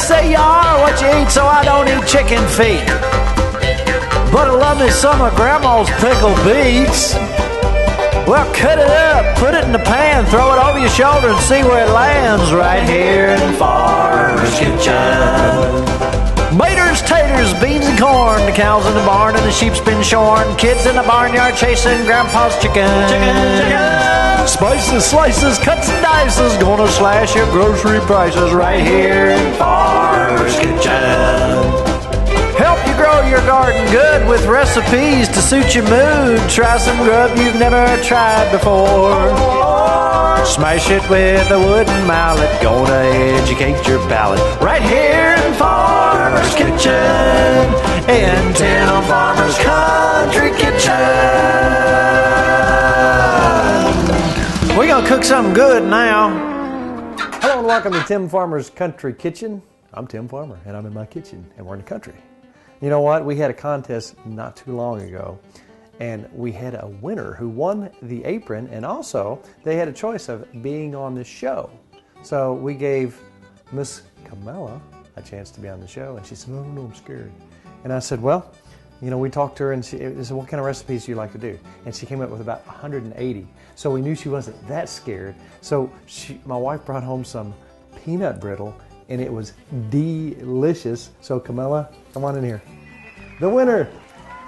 say you are what you eat, so I don't eat chicken feet. But I love me some of Grandma's pickled beets. Well, cut it up, put it in the pan, throw it over your shoulder and see where it lands right here in Farmer's Kitchen. Maters, taters, beans and corn, the cows in the barn and the sheep's been shorn, kids in the barnyard chasing Grandpa's chicken. Spices, slices, cuts and dices, gonna slash your grocery prices right here in Farmer's Kitchen. Help you grow your garden good with recipes to suit your mood. Try some grub you've never tried before. Smash it with a wooden mallet. Gonna educate your palate. Right here in Farmer's Kitchen. In Tim Farmer's Country Kitchen. We're gonna cook something good now. Hello and welcome to Tim Farmer's Country Kitchen. I'm Tim Farmer and I'm in my kitchen and we're in the country. You know what? We had a contest not too long ago and we had a winner who won the apron, and also they had a choice of being on the show. So we gave Miss Camilla a chance to be on the show, and she said, "No, I'm scared." And I said, well, you know, we talked to her and she said, "What kind of recipes do you like to do?" And she came up with about 180. So we knew she wasn't that scared. So my wife brought home some peanut brittle and it was delicious. So Camilla, come on in here. The winner.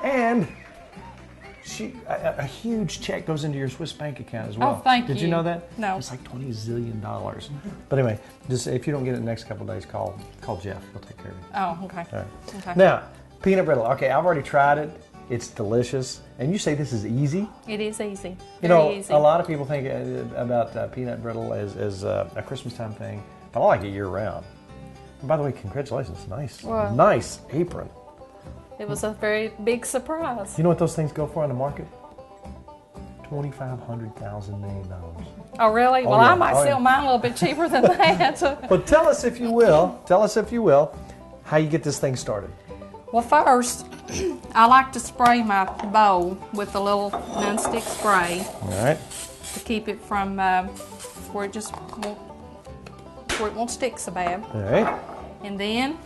And a huge check goes into your Swiss bank account as well. Oh, thank you. Did you know that? No. It's like $20 zillion. But anyway, just if you don't get it in the next couple of days, call Jeff. He'll take care of you. Oh, okay. All right. Okay. Now, peanut brittle. Okay, I've already tried it. It's delicious. And you say this is easy? It is easy. You know, easy. a lot of people think about peanut brittle as a Christmas time thing, but I like it year round. And by the way, congratulations. Nice. Well, nice apron. It was a very big surprise. You know what those things go for on the market? $2,500 million. Oh, really? Well, yeah. I might sell mine a little bit cheaper than that. But tell us if you will, how you get this thing started. Well, first, I like to spray my bowl with a little non-stick spray. All right. To keep it from where it won't stick so bad. All right. And then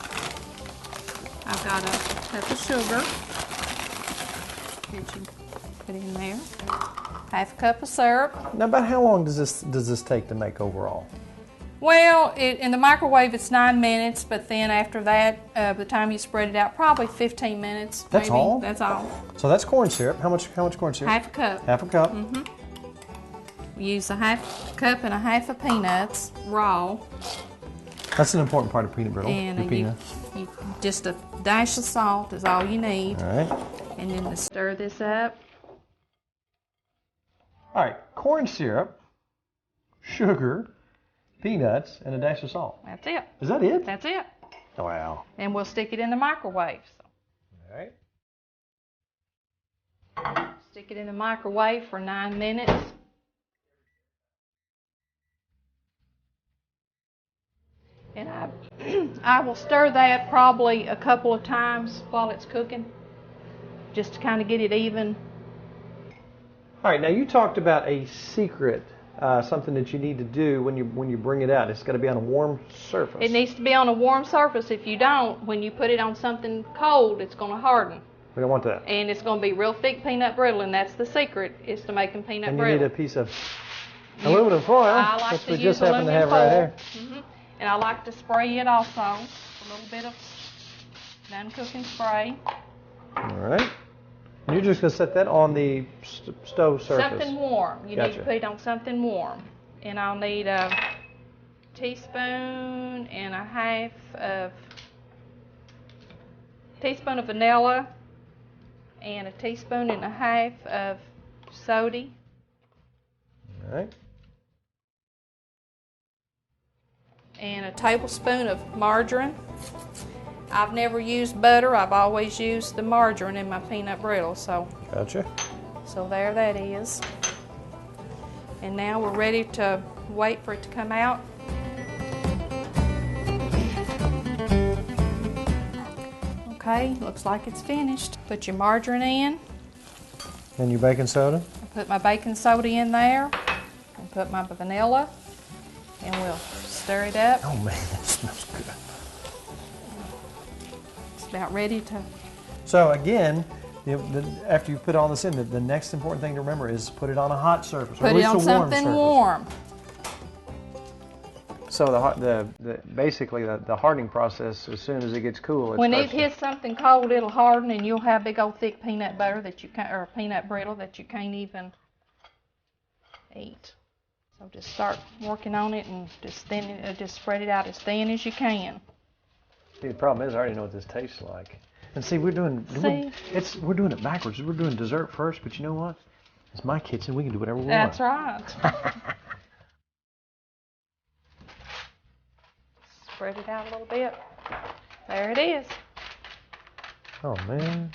I've got a cup of sugar that you put in there. Half a cup of syrup. Now, about how long does this take to make overall? Well, in the microwave it's 9 minutes, but then after that, by the time you spread it out, probably 15 minutes. That's maybe. all? That's all. So that's corn syrup. How much corn syrup? Half a cup. Half a cup. Mm-hmm. We use a half cup and a half of peanuts, raw. That's an important part of peanut brittle. And peanuts. You just a dash of salt is all you need. All right. And then to stir this up. All right, corn syrup, sugar, peanuts, and a dash of salt. That's it. Is that it? That's it. Wow. And we'll stick it in the microwave. All right. Stick it in the microwave for 9 minutes. And I will stir that probably a couple of times while it's cooking, just to kind of get it even. All right, now you talked about a secret, something that you need to do when you bring it out. It's got to be on a warm surface. It needs to be on a warm surface. If you don't, when you put it on something cold, it's going to harden. We don't want that. And it's going to be real thick peanut brittle, and that's the secret, is to making peanut brittle. And you need a piece of aluminum foil, which we just happen to have right here. Mm-hmm. And I like to spray it also, a little bit of non-cooking spray. All right. And you're just going to set that on the stove surface. Something warm. You Gotcha. need to put it on something warm. And I'll need a teaspoon and a half of vanilla and a teaspoon and a half of soda. All right. And a tablespoon of margarine. I've never used butter. I've always used the margarine in my peanut brittle. So Gotcha. So there that is. And now we're ready to wait for it to come out. Okay, looks like it's finished. Put your margarine in. And your baking soda? I put my baking soda in there. And put my vanilla. And we'll stir it up. Oh man, that smells good. about ready to. So again, after you put all this in, the next important thing to remember is put it on a hot surface. Put it on something warm. So basically the hardening process, as soon as it gets cool, When it hits something cold, it'll harden, and you'll have big old thick peanut butter that you can't, or peanut brittle that you can't even eat. So just start working on it and just spread it out as thin as you can. See, the problem is I already know what this tastes like. And see, we're doing it backwards. We're doing dessert first, but you know what? It's my kitchen. We can do whatever we want. That's right. Spread it out a little bit. There it is. Oh man!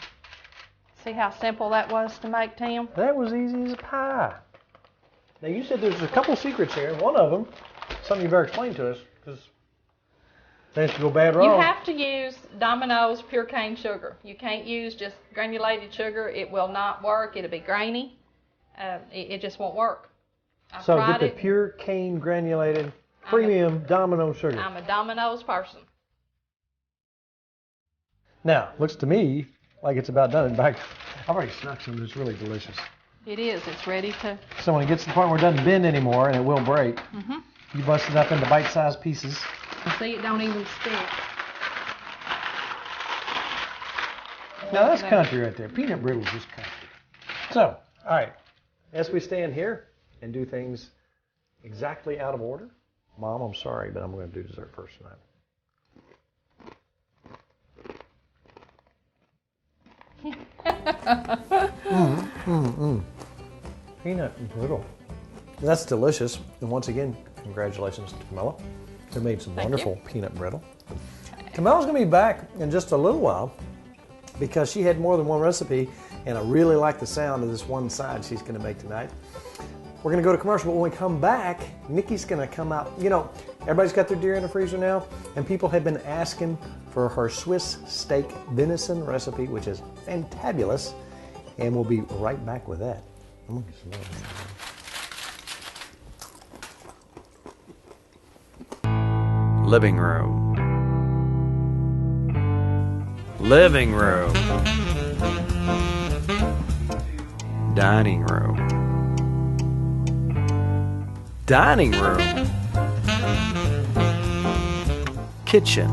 See how simple that was to make, Tim? That was easy as a pie. Now you said there's a couple secrets here. One of them, something you better explain to us, because things can go bad wrong. You have to use Domino's pure cane sugar. You can't use just granulated sugar. It will not work. It'll be grainy. It just won't work. So get the pure cane granulated premium Domino sugar. I'm a Domino's person. Now, looks to me like it's about done. In fact, I've already snuck some, but it's really delicious. It is. It's ready to. So when it gets to the point where it doesn't bend anymore and it will break, you bust it up into bite-sized pieces. See, it don't even stick. Now that's country right there. Peanut brittle is just country. So, all right, as we stand here and do things exactly out of order, Mom, I'm sorry, but I'm going to do dessert first tonight. Peanut brittle. That's delicious. And once again, congratulations to Camilla, who made some wonderful peanut brittle. Camilla's going to be back in just a little while because she had more than one recipe, and I really like the sound of this one side she's going to make tonight. We're going to go to commercial, but when we come back, Nikki's going to come out. You know, everybody's got their deer in the freezer now, and people have been asking for her Swiss steak venison recipe, which is fantabulous, and we'll be right back with that. I'm going to get some more. Living room. Living room. Dining room. Dining room. Kitchen.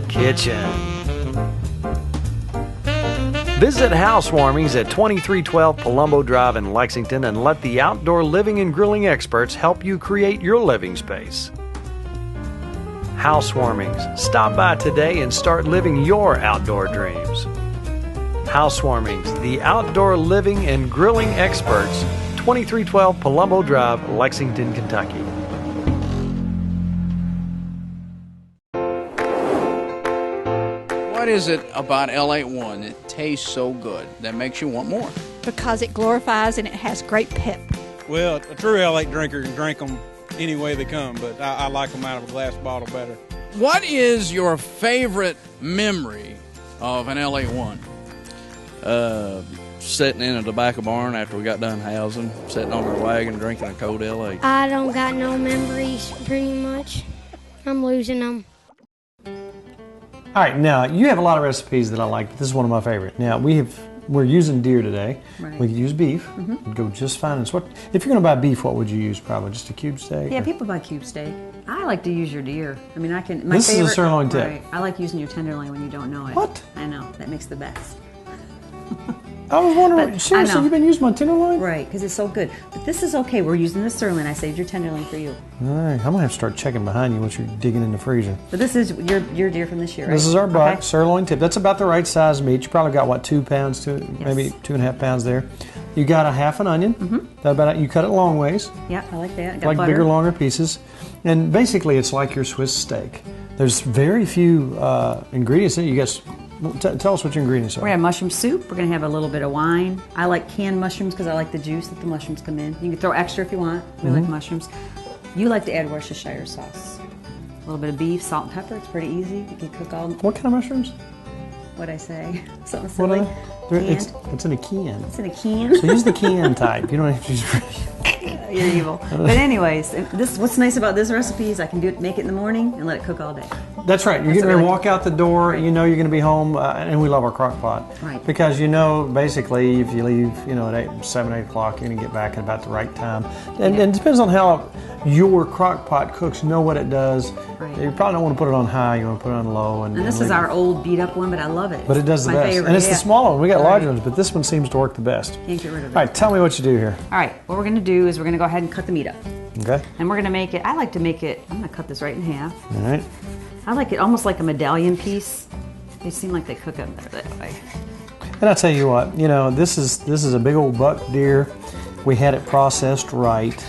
Kitchen. Visit Housewarmings at 2312 Palumbo Drive in Lexington and let the outdoor living and grilling experts help you create your living space. Housewarmings. Stop by today and start living your outdoor dreams. Housewarmings, the outdoor living and grilling experts, 2312 Palumbo Drive, Lexington, Kentucky. What is it about L81 that tastes so good that makes you want more? Because it glorifies and it has great pep. Well, a true L8 drinker can drink them any way they come, but I like them out of a glass bottle better. What is your favorite memory of an L81? Sitting in a tobacco barn after we got done housing, sitting on our wagon drinking a cold L8. I don't got no memories pretty much. I'm losing them. All right, now you have a lot of recipes that I like. This is one of my favorite. Now we're using deer today. Right. We could use beef. It'd go just fine. And so if you're going to buy beef, what would you use? Probably just a cube steak. Yeah, people buy cube steak. I like to use your deer. I mean, I can. This is a sirloin tip. Right. I like using your tenderloin when you don't know it. What? I know that makes the best. I was wondering, But seriously, I know. you've been using my tenderloin? Right, because it's so good. But this is okay. We're using the sirloin. I saved your tenderloin for you. All right, I'm going to have to start checking behind you once you're digging in the freezer. But this is your deer from this year, right? This is our buck, Okay. sirloin tip. That's about the right size meat. You probably got, what, 2 pounds, maybe 2.5 pounds there. You got a half an onion. You cut it long ways. Yeah, I like that. I got Like butter. bigger, longer pieces. And basically, it's like your Swiss steak. There's very few ingredients in it. You guys, tell us what your ingredients are. We're going to have mushroom soup. We're going to have a little bit of wine. I like canned mushrooms because I like the juice that the mushrooms come in. You can throw extra if you want. We like mushrooms. You like to add Worcestershire sauce. A little bit of beef, salt and pepper. It's pretty easy. You can cook all. What kind of mushrooms? What'd I say? Something What silly. are they? It's in a can. It's in a can. So use the can type. You don't have to use. You're evil. But anyways, what's nice about this recipe is I can make it in the morning and let it cook all day. That's right. You're getting ready to walk out the door. Right. You know you're going to be home, and we love our crock pot. Right. Because basically, if you leave, at 7, 8 o'clock, you're going to get back at about the right time. And it depends on how your crock pot cooks. Know what it does. Right. You probably don't want to put it on high. You want to put it on low. And this is our old beat up one, but I love it. But it does the best. Favorite. And it's the smaller one. We got larger ones, but this one seems to work the best. Can't get rid of it. All right, tell me what you do here. All right, what we're going to do is we're going to go ahead and cut the meat up. Okay. And we're going to make it, I like to make it, I'm going to cut this right in half. All right. I like it almost like a medallion piece. They seem like they cook it better that way. And I tell you what, this is a big old buck deer. We had it processed right.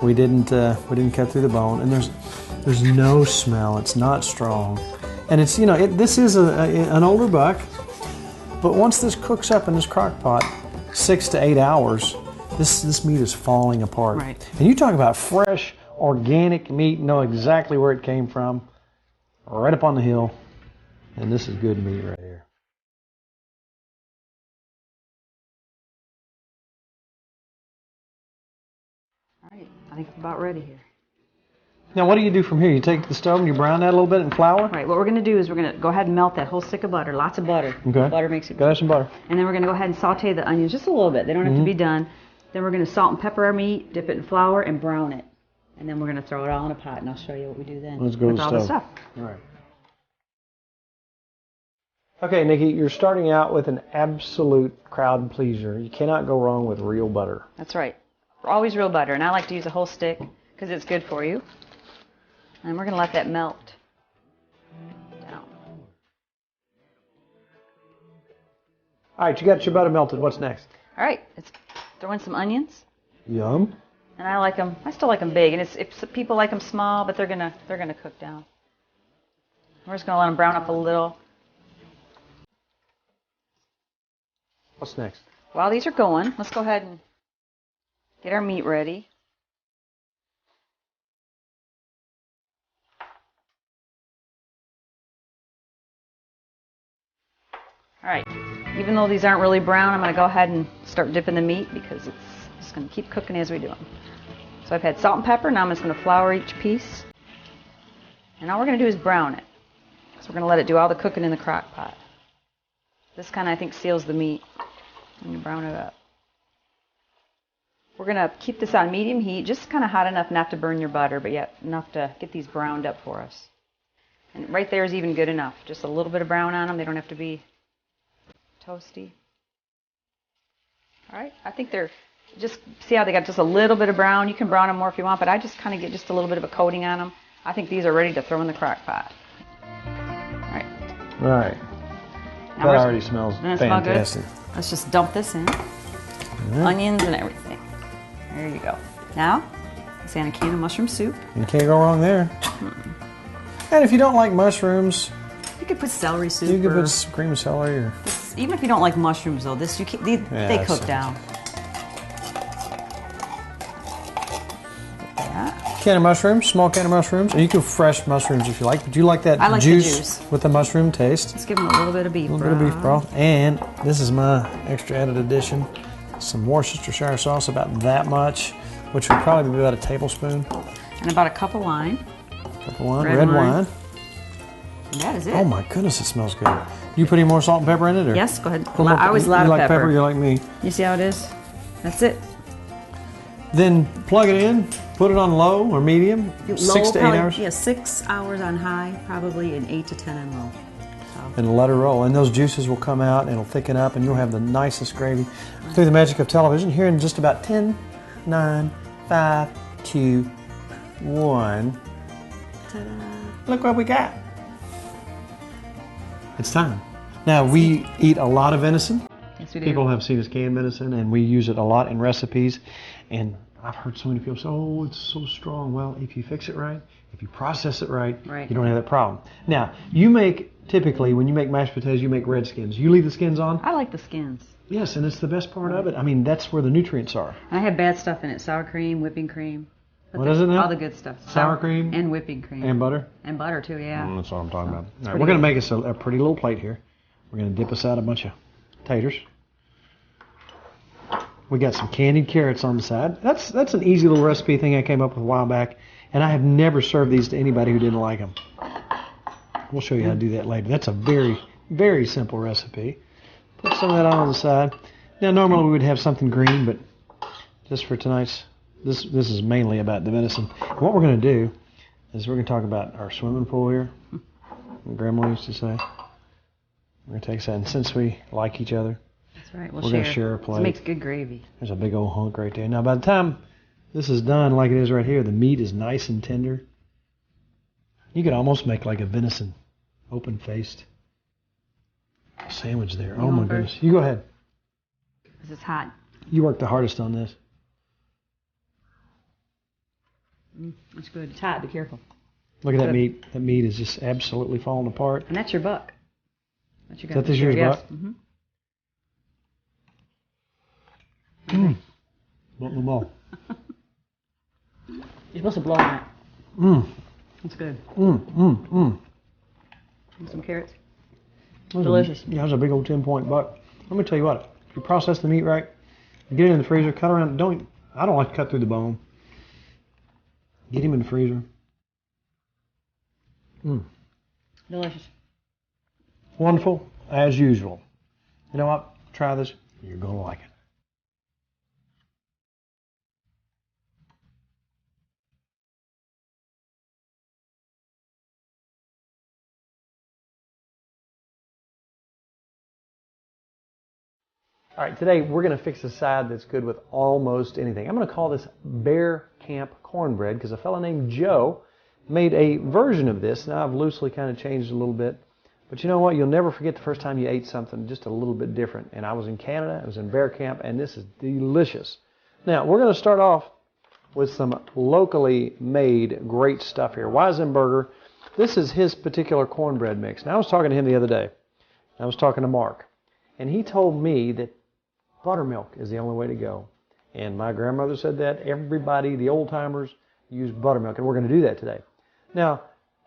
We didn't cut through the bone, and there's no smell. It's not strong, and it's this is an older buck. But once this cooks up in this crock pot, 6 to 8 hours, this meat is falling apart. Right. And you talk about fresh, organic meat, know exactly where it came from, right up on the hill. And this is good meat right here. All right, I think it's about ready here. Now, what do you do from here? You take the stove and you brown that a little bit in flour? Right, what we're going to do is we're going to go ahead and melt that whole stick of butter, lots of butter. Okay. Butter makes it good. Gotta have some butter. And then we're going to go ahead and saute the onions just a little bit. They don't have to be done. Then we're going to salt and pepper our meat, dip it in flour, and brown it. And then we're going to throw it all in a pot, and I'll show you what we do then. Let's go with to the all stove. the stuff. All right. Okay, Nikki, you're starting out with an absolute crowd pleaser. You cannot go wrong with real butter. That's right. Always real butter, and I like to use a whole stick because it's good for you. And we're going to let that melt down. All right, you got your butter melted. What's next? All right, let's throw in some onions. Yum. And I like them. I still like them big, and if people like them small, but they're gonna cook down. We're just gonna let them brown up a little. What's next? While these are going, let's go ahead and get our meat ready. All right, even though these aren't really brown, I'm going to go ahead and start dipping the meat because it's just going to keep cooking as we do them. So I've had salt and pepper, now I'm just going to flour each piece. And all we're going to do is brown it. So we're going to let it do all the cooking in the crock pot. This kind of, I think, seals the meat when you brown it up. We're going to keep this on medium heat, just kind of hot enough not to burn your butter, but yet enough to get these browned up for us. And right there is even good enough. Just a little bit of brown on them. They don't have to be toasty. All right, I think they're just, see how they got just a little bit of brown. You can brown them more if you want, but I just kind of get just a little bit of a coating on them. I think these are ready to throw in the crock pot. All right. All right. Now that already smells fantastic. Smell good? Let's just dump this in. Onions and everything. There you go. Now, let's add a can of mushroom soup. You can't go wrong there. And if you don't like mushrooms, you could put celery soup. You could put some cream of celery, or even if you don't like mushrooms, though, this they cook down. Can of mushrooms, small can of mushrooms, and you can fresh mushrooms if you like. But you like that the juice with the mushroom taste. Let's give them a little bit of beef broth. A little bit of beef broth, and this is my extra added addition: some Worcestershire sauce, about that much, which would probably be about a tablespoon, and about a cup of wine. Red wine. And that is it. Oh my goodness, it smells good. You put any more salt and pepper in it? Or? Yes, go ahead. I always love pepper. You like pepper, you're like me. You see how it is? That's it. Then plug it in, put it on low or medium, 6 to 8 hours? Yeah, 6 hours on high, probably, and 8 to 10 on low. So. And let it roll. And those juices will come out and it'll thicken up and you'll have the nicest gravy. Through the magic of television, here in just about 10, 9, 5, 2, 1. Ta-da. Look what we got. It's time. Now, we eat a lot of venison. Yes, we do. People have seen us can venison, and we use it a lot in recipes. And I've heard so many people say, oh, it's so strong. Well, if you fix it right, if you process it right, you don't have that problem. Now, you make, typically, when you make mashed potatoes, you make red skins. You leave the skins on? I like the skins. Yes, and it's the best part of it. I mean, that's where the nutrients are. I have bad stuff in it. Sour cream, whipping cream. What is it now? All the good stuff. Sour cream? And whipping cream. And butter? And butter, too, yeah. That's what I'm talking about. All right, we're going to make us a pretty little plate here. We're going to dip us out a bunch of taters. We got some candied carrots on the side. That's an easy little recipe thing I came up with a while back, and I have never served these to anybody who didn't like them. We'll show you how to do that later. That's a very, very simple recipe. Put some of that on the side. Now, normally we would have something green, but just for tonight's, this is mainly about the venison. And what we're going to do is we're going to talk about our swimming pool here. Grandma used to say. We're going to take that, and since we like each other, that's right. we're going to share a plate. It makes good gravy. There's a big old hunk right there. Now, by the time this is done, like it is right here, the meat is nice and tender. You could almost make like a venison open-faced sandwich there. Oh my goodness. You go ahead. Because it's hot. You worked the hardest on this. It's good. It's hot. Be careful. Look at that meat. That meat is just absolutely falling apart. And that's your buck. That's your Is that this year's buck? Mm-hmm. Blow them all. You're supposed to blow on it. That's good. And some carrots. Delicious. Yeah, that's a big old 10-point buck. Let me tell you what. If you process the meat right, get it in the freezer, cut around. I don't like to cut through the bone. Get him in the freezer. Delicious. Wonderful, as usual. You know what? Try this. You're going to like it. All right, today we're going to fix a side that's good with almost anything. I'm going to call this Bear Camp cornbread because a fellow named Joe made a version of this. Now I've loosely kind of changed it a little bit. But you know what? You'll never forget the first time you ate something just a little bit different. And I was in Canada. I was in Bear Camp, and this is delicious. Now, we're going to start off with some locally made great stuff here. Weisenberger, this is his particular cornbread mix. Now, I was talking to him the other day. I was talking to Mark. And he told me that buttermilk is the only way to go. And my grandmother said that. Everybody, the old-timers, use buttermilk. And we're going to do that today. Now,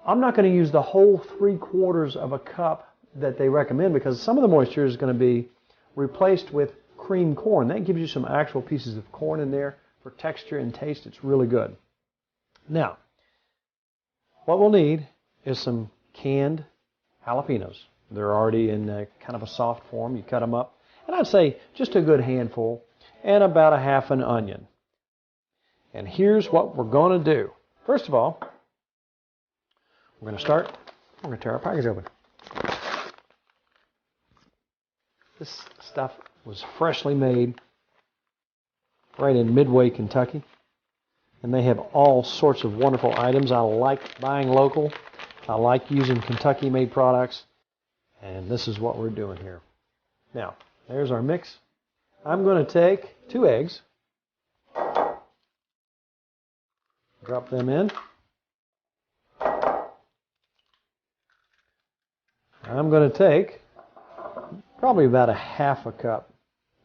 I'm not going to use the whole 3/4 of a cup that they recommend because some of the moisture is going to be replaced with cream corn. That gives you some actual pieces of corn in there for texture and taste. It's really good. Now, what we'll need is some canned jalapenos. They're already in kind of a soft form. You cut them up. And I'd say just a good handful and about a half an onion. And here's what we're going to do. First of all, we're going to tear our package open. This stuff was freshly made right in Midway, Kentucky. And they have all sorts of wonderful items. I like buying local. I like using Kentucky-made products. And this is what we're doing here. Now, there's our mix. I'm going to take 2 eggs. Drop them in. I'm going to take probably about a half a cup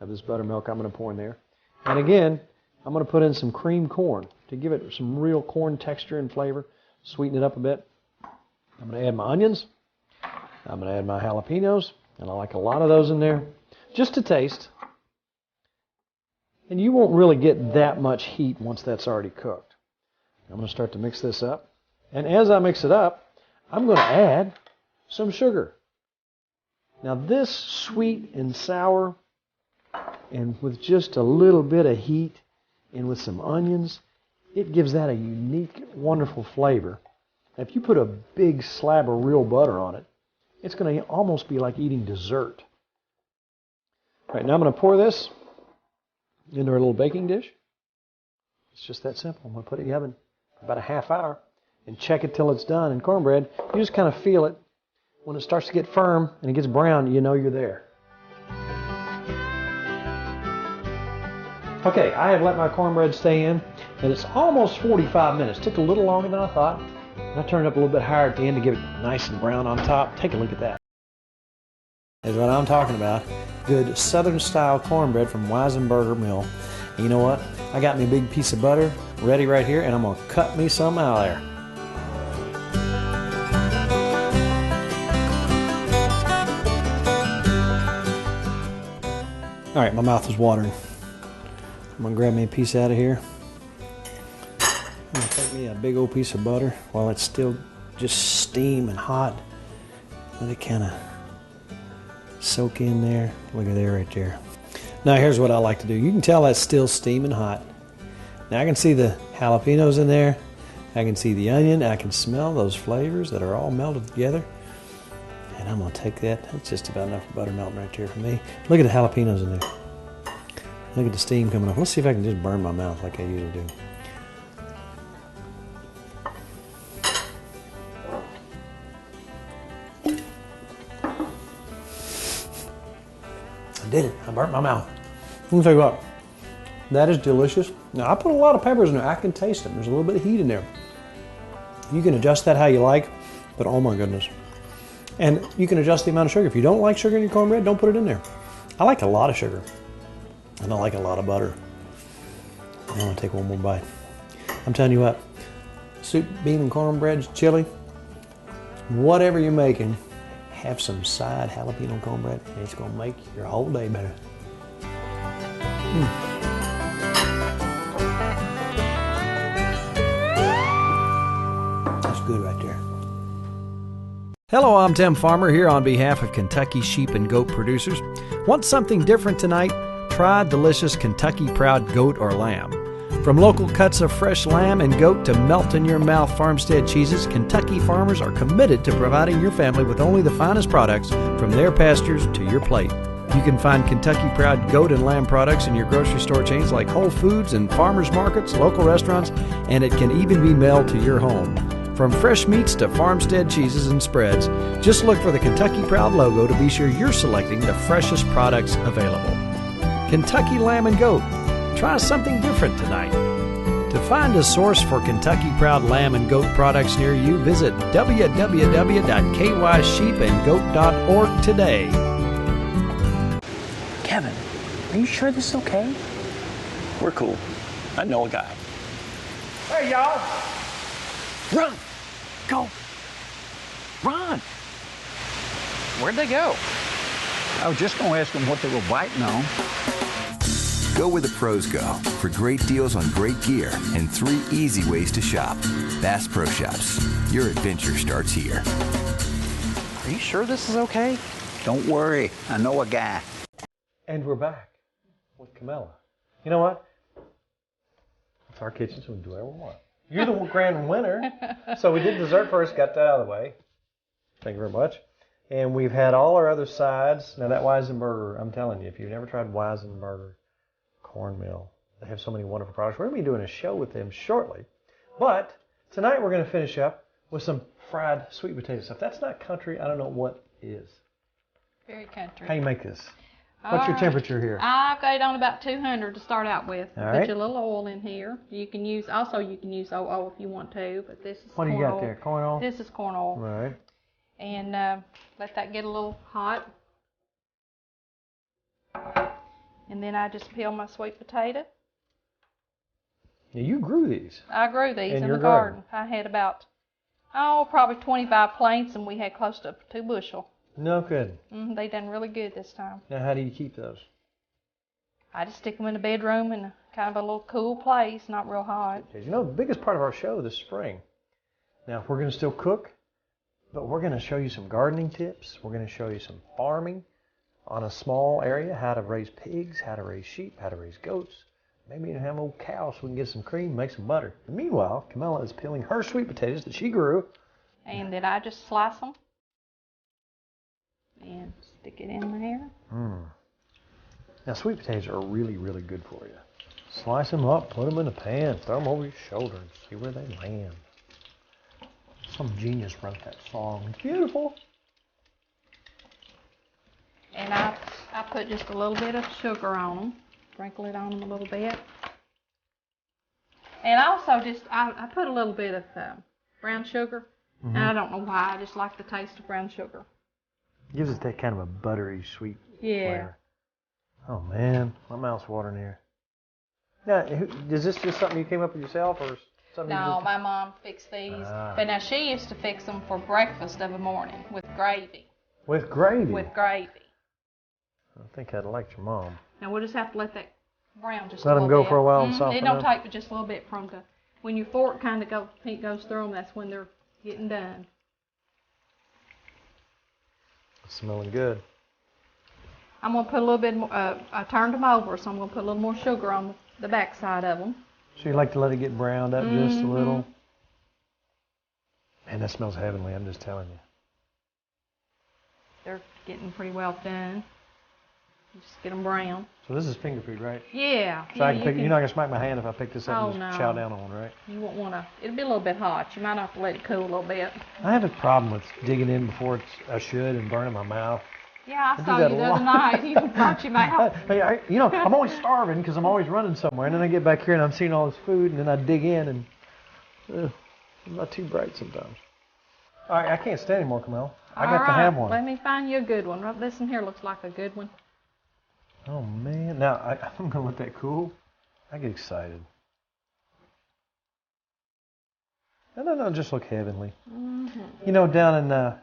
of this buttermilk I'm going to pour in there. And again, I'm going to put in some cream corn to give it some real corn texture and flavor, sweeten it up a bit. I'm going to add my onions. I'm going to add my jalapenos, and I like a lot of those in there, just to taste. And you won't really get that much heat once that's already cooked. I'm going to start to mix this up. And as I mix it up, I'm going to add some sugar. Now this sweet and sour, and with just a little bit of heat, and with some onions, it gives that a unique, wonderful flavor. If you put a big slab of real butter on it, it's going to almost be like eating dessert. All right, now I'm going to pour this into our little baking dish. It's just that simple. I'm going to put it in the oven for about a half hour and check it till it's done. And cornbread, you just kind of feel it. When it starts to get firm and it gets brown, you know you're there. Okay, I have let my cornbread stay in, and it's almost 45 minutes. Took a little longer than I thought. And I turned it up a little bit higher at the end to give it nice and brown on top. Take a look at that. That's what I'm talking about. Good Southern-style cornbread from Weisenberger Mill. And you know what? I got me a big piece of butter ready right here, and I'm going to cut me some out of there. All right, my mouth is watering. I'm gonna grab me a piece out of here. I'm gonna take me a big old piece of butter while it's still just steaming hot. Let it kind of soak in there. Look at there right there. Now here's what I like to do. You can tell that's still steaming hot. Now I can see the jalapenos in there. I can see the onion. I can smell those flavors that are all melted together. And I'm gonna take that. That's just about enough butter melting right there for me. Look at the jalapenos in there. Look at the steam coming up. Let's see if I can just burn my mouth like I usually do. I did it. I burnt my mouth. Let me tell you what. That is delicious. Now, I put a lot of peppers in there. I can taste them. There's a little bit of heat in there. You can adjust that how you like, but oh my goodness. And you can adjust the amount of sugar. If you don't like sugar in your cornbread, don't put it in there. I like a lot of sugar. And I like a lot of butter. I'm gonna take one more bite. I'm telling you what, soup, bean, and cornbread, chili, whatever you're making, have some side jalapeno cornbread, and it's gonna make your whole day better. That's good right there. Hello, I'm Tim Farmer here on behalf of Kentucky sheep and goat producers. Want something different tonight? Try delicious Kentucky Proud goat or lamb. From local cuts of fresh lamb and goat to melt-in-your-mouth farmstead cheeses, Kentucky farmers are committed to providing your family with only the finest products from their pastures to your plate. You can find Kentucky Proud goat and lamb products in your grocery store chains like Whole Foods and farmers markets, local restaurants, and it can even be mailed to your home. From fresh meats to farmstead cheeses and spreads, just look for the Kentucky Proud logo to be sure you're selecting the freshest products available. Kentucky Lamb and Goat. Try something different tonight. To find a source for Kentucky Proud Lamb and Goat products near you, visit www.kysheepandgoat.org today. Kevin, are you sure this is okay? We're cool. I know a guy. Hey, y'all. Run! Go! Run! Where'd they go? I was just going to ask them what they were biting on. Go where the pros go for great deals on great gear and 3 easy ways to shop. Bass Pro Shops. Your adventure starts here. Are you sure this is okay? Don't worry, I know a guy. And we're back with Camilla. You know what? It's our kitchen, so we can do whatever we want. You're the grand winner. So we did dessert first, got that out of the way. Thank you very much. And we've had all our other sides. Now that Weisenberger, I'm telling you, if you've never tried Weisenberger cornmeal, they have so many wonderful products. We're going to be doing a show with them shortly. But tonight we're going to finish up with some fried sweet potato stuff. That's not country. I don't know what is. Very country. How you make this? What's your temperature here? I've got it on about 200 to start out with. All Put right. your little oil in here. You can use OO if you want to, but this is What do you corn got oil. there? Corn oil? This is corn oil. Right. And let that get a little hot. And then I just peel my sweet potato. Now you grew these. I grew these in your the garden. I had about, probably 25 plants, and we had close to 2 bushel. No good. They done really good this time. Now how do you keep those? I just stick them in the bedroom in kind of a little cool place, not real hot. You know, the biggest part of our show this spring. Now, we're going to still cook, but we're going to show you some gardening tips. We're going to show you some farming on a small area, how to raise pigs, how to raise sheep, how to raise goats. Maybe even have an old cow so we can get some cream, make some butter. And meanwhile, Camilla is peeling her sweet potatoes that she grew. And then I just slice them and stick it in there. Now, sweet potatoes are really, really good for you. Slice them up, put them in a pan, throw them over your shoulder, and see where they land. Some genius wrote that song. It's beautiful. And I put just a little bit of sugar on them. Sprinkle it on them a little bit. And also I put a little bit of brown sugar. And I don't know why, I just like the taste of brown sugar. Gives it that kind of a buttery, sweet flavor. Oh, man. My mouth's watering here. Now, is this just something you came up with yourself, or something? No, my mom fixed these. But now she used to fix them for breakfast of a morning with gravy. With gravy? With gravy. I think I'd like your mom. Now we'll just have to let that brown just Let a them little go bit. for a while and soften It don't up. take but just a little bit from the, when your fork kind of goes through them, that's when they're getting done. It's smelling good. I'm going to put a little bit more, I turned them over, so I'm going to put a little more sugar on the back side of them. So you like to let it get browned up just a little? Man, that smells heavenly, I'm just telling you. They're getting pretty well done. Just get them brown. So this is finger food, right? Yeah. So I can pick, you're not going to smack my hand if I pick this up and just chow down on one, right? You won't want to, it'll be a little bit hot. You might have to let it cool a little bit. I have a problem with digging in before I should and burning my mouth. Yeah, I saw you the other night. You burnt your mouth. You know, I'm always starving because I'm always running somewhere. And then I get back here and I'm seeing all this food and then I dig in and I'm not too bright sometimes. All right, I can't stand anymore, Camille. I got to have one. Let me find you a good one. This one here looks like a good one. Oh, man. Now, I'm going to let that cool. I get excited. No, just look heavenly. You know, down in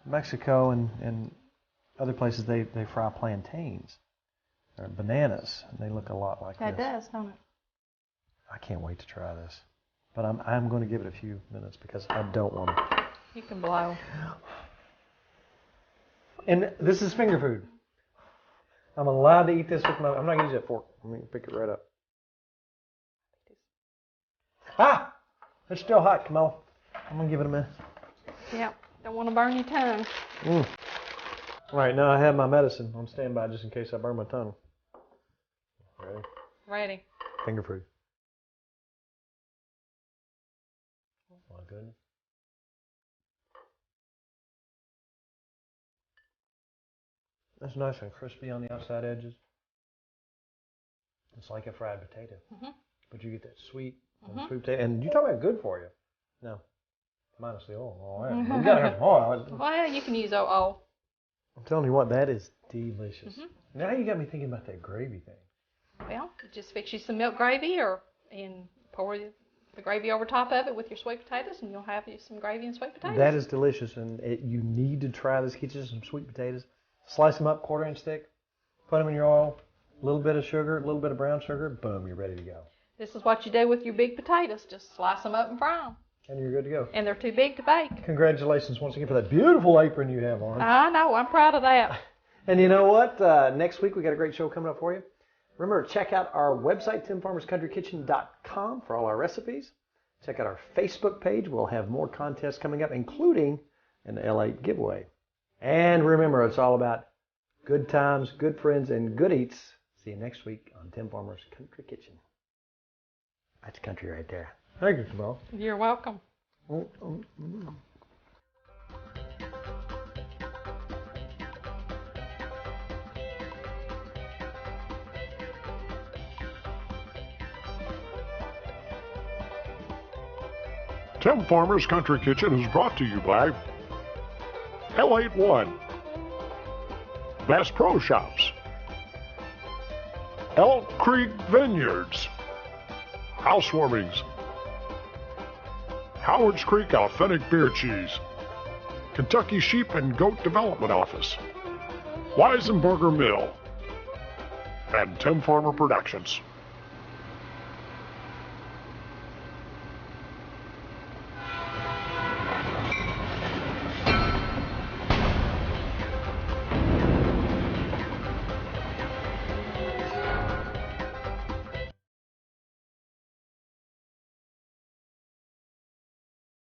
Mexico and other places, they fry plantains or bananas, and they look a lot like That this. does, don't it? I can't wait to try this. But I'm going to give it a few minutes because I don't want to. You can blow. And this is finger food. I'm allowed to eat this with my... I'm not going to use that fork. I'm going to pick it right up. Ah! It's still hot, Camilla. I'm going to give it a minute. Yep. Don't want to burn your tongue. All right, now I have my medicine on standby just in case I burn my tongue. Ready? Ready. Finger food. Oh, my goodness. That's nice and crispy on the outside edges. It's like a fried potato. But you get that sweet sweet potato. And you talk about good for you. No. Minus the oil. All right. You gotta have some oil. Well, you can use oil. I'm telling you what, that is delicious. Now you got me thinking about that gravy thing. Well, just fix you some milk gravy and pour the gravy over top of it with your sweet potatoes, and you'll have you some gravy and sweet potatoes. That is delicious, and you need to try this. Get you some sweet potatoes. Slice them up, 1/4-inch thick. Put them in your oil. A little bit of sugar, a little bit of brown sugar. Boom, you're ready to go. This is what you do with your big potatoes. Just slice them up and fry them. And you're good to go. And they're too big to bake. Congratulations once again for that beautiful apron you have on. I know. I'm proud of that. And you know what? Next week we got a great show coming up for you. Remember, check out our website, timfarmerscountrykitchen.com, for all our recipes. Check out our Facebook page. We'll have more contests coming up, including an L8 giveaway. And remember, it's all about good times, good friends, and good eats. See you next week on Tim Farmer's Country Kitchen. That's country right there. Thank you, Jamal. You're welcome. Tim Farmer's Country Kitchen is brought to you by L81, Bass Pro Shops, Elk Creek Vineyards, Housewarmings, Howard's Creek Authentic Beer Cheese, Kentucky Sheep and Goat Development Office, Weisenberger Mill, and Tim Farmer Productions.